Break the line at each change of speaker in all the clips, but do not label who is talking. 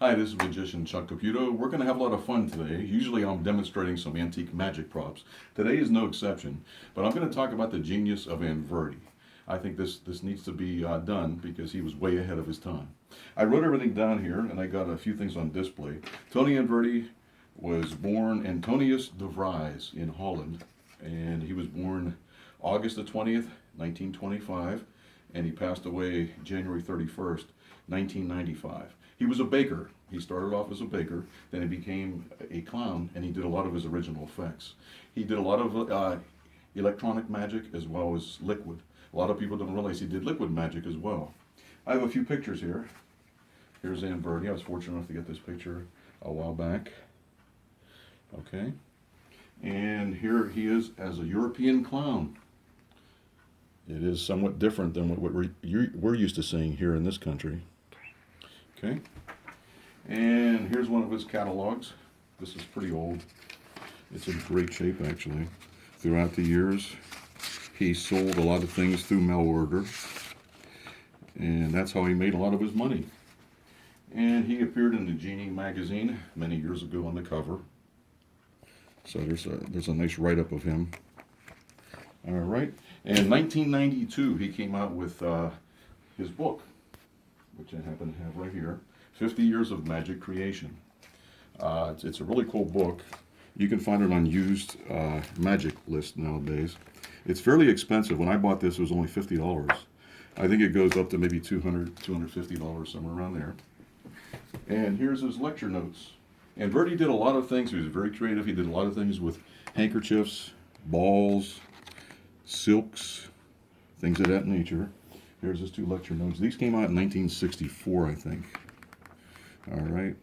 Hi, this is magician Chuck Caputo. We're going to have a lot of fun today. Usually I'm demonstrating some antique magic props. Today is no exception, but I'm going to talk about the genius of Anverdi. I think this needs to be done because he was way ahead of his time. I wrote everything down here and I got a few things on display. Tony Anverdi was born Antonius de Vries in Holland, and he was born August the 20th, 1925, and he passed away January 31st, 1995. He was a baker. He started off as a baker, then he became a clown, and he did a lot of his original effects. He did a lot of electronic magic as well as liquid. A lot of people don't realize he did liquid magic as well. I have a few pictures here. Here's Anverdi. I was fortunate enough to get this picture a while back. Okay. And here he is as a European clown. It is somewhat different than what we're used to seeing here in this country. Okay. And here's one of his catalogs. This is pretty old. It's in great shape, actually. Throughout the years, he sold a lot of things through mail order, and that's how he made a lot of his money. And he appeared in the Genie magazine many years ago on the cover. So there's a nice write-up of him. All right. And in 1992, he came out with his book, which I happen to have right here, 50 Years of Magic Creation. It's a really cool book. You can find it on used magic list nowadays. It's fairly expensive. When I bought this, it was only $50. I think it goes up to maybe $200, $250, somewhere around there. And here's his lecture notes. And Verdi did a lot of things. He was very creative. He did a lot of things with handkerchiefs, balls, silks, things of that nature. Here's his two lecture notes. These came out in 1964, I think. All right.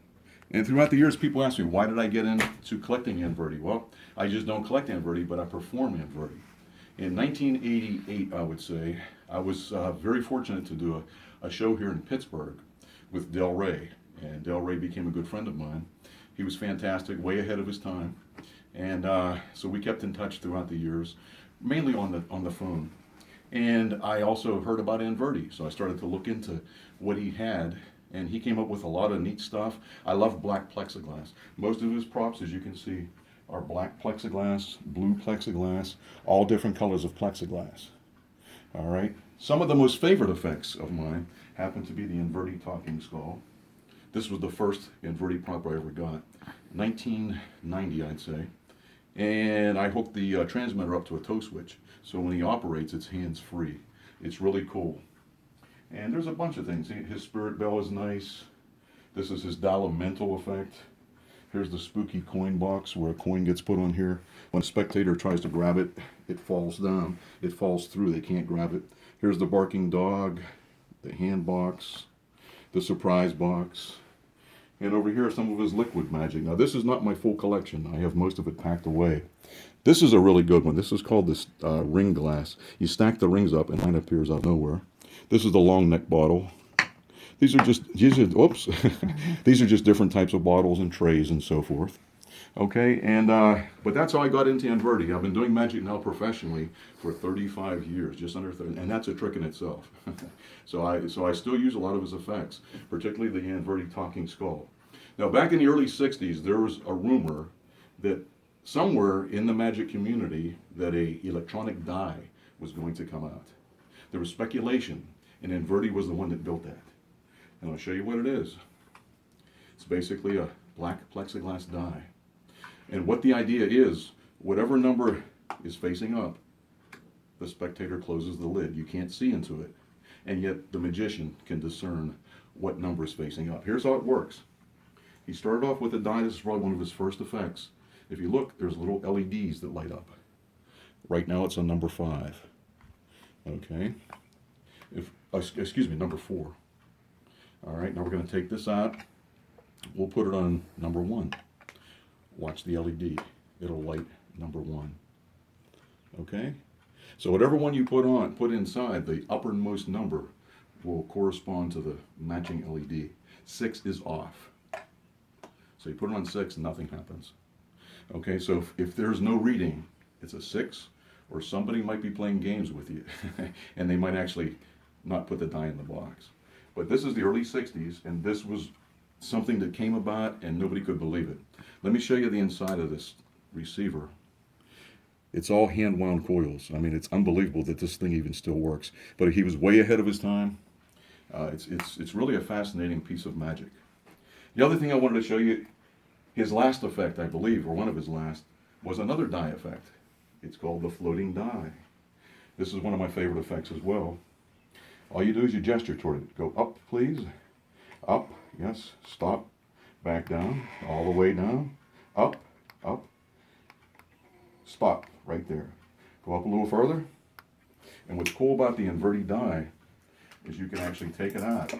And throughout the years, people ask me, why did I get into collecting Anverdi? Well, I just don't collect Anverdi, but I perform Anverdi. In 1988, I would say, I was very fortunate to do a show here in Pittsburgh with Del Rey. And Del Rey became a good friend of mine. He was fantastic, way ahead of his time. And so we kept in touch throughout the years, mainly on the phone. And I also heard about Anverdi, so I started to look into what he had, and he came up with a lot of neat stuff. I love black plexiglass. Most of his props, as you can see, are black plexiglass, blue plexiglass, all different colors of plexiglass. All right. Some of the most favorite effects of mine happen to be the Inverti talking skull. This was the first Inverti prop I ever got, 1990, I'd say. And I hooked the transmitter up to a toe switch, so when he operates, it's hands-free. It's really cool. And there's a bunch of things. His spirit bell is nice. This is his Dallamento effect. Here's the spooky coin box where a coin gets put on here. When a spectator tries to grab it, it falls down. It falls through. They can't grab it. Here's the barking dog, the hand box, the surprise box. And over here are some of his liquid magic. Now, this is not my full collection. I have most of it packed away. This is a really good one. This is called this ring glass. You stack the rings up and line appears out of nowhere. This is the long neck bottle. These are just different types of bottles and trays and so forth. Okay, and but that's how I got into Anverdi. I've been doing magic now professionally for 35 years, just under 30, and that's a trick in itself. So I still use a lot of his effects, particularly the Anverdi talking skull. Now, back in the early 60s, there was a rumor that somewhere in the magic community that a electronic die was going to come out. There was speculation, and Anverdi was the one that built that. And I'll show you what it is. It's basically a black plexiglass die. And what the idea is, whatever number is facing up, the spectator closes the lid. You can't see into it. And yet the magician can discern what number is facing up. Here's how it works. He started off with a die. This is probably one of his first effects. If you look, there's little LEDs that light up. Right now it's on number 5. Okay. Excuse me, number 4. All right, now we're going to take this out. We'll put it on number 1. Watch the LED. It'll light number 1. Okay? So whatever one you put inside, the uppermost number will correspond to the matching LED. 6 is off. So you put it on 6, nothing happens. Okay, so if there's no reading, it's a 6, or somebody might be playing games with you, and they might actually not put the die in the box. But this is the early 60s, and this was something that came about and nobody could believe it. Let me show you the inside of this receiver. It's all hand wound coils. I mean, it's unbelievable that this thing even still works. But he was way ahead of his time. It's really a fascinating piece of magic. The other thing I wanted to show you, his last effect, I believe, or one of his last, was another die effect. It's called the floating die. This is one of my favorite effects as well. All you do is you gesture toward it. Go up, please. Up, yes. Stop. Back down. All the way down. Up, up. Stop right there. Go up a little further. And what's cool about the Anverdi die is you can actually take it out.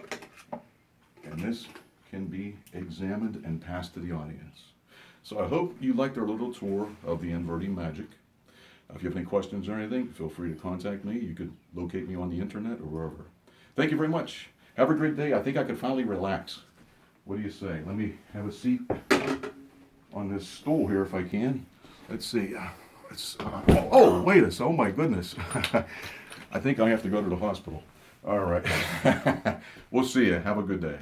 And this can be examined and passed to the audience. So I hope you liked our little tour of the Inverting magic. If you have any questions or anything, feel free to contact me. You could locate me on the internet or wherever. Thank you very much. Have a great day. I think I could finally relax. What do you say? Let me have a seat on this stool here if I can. Let's see. Oh, wait a second. Oh, my goodness. I think I have to go to the hospital. All right. We'll see you. Have a good day.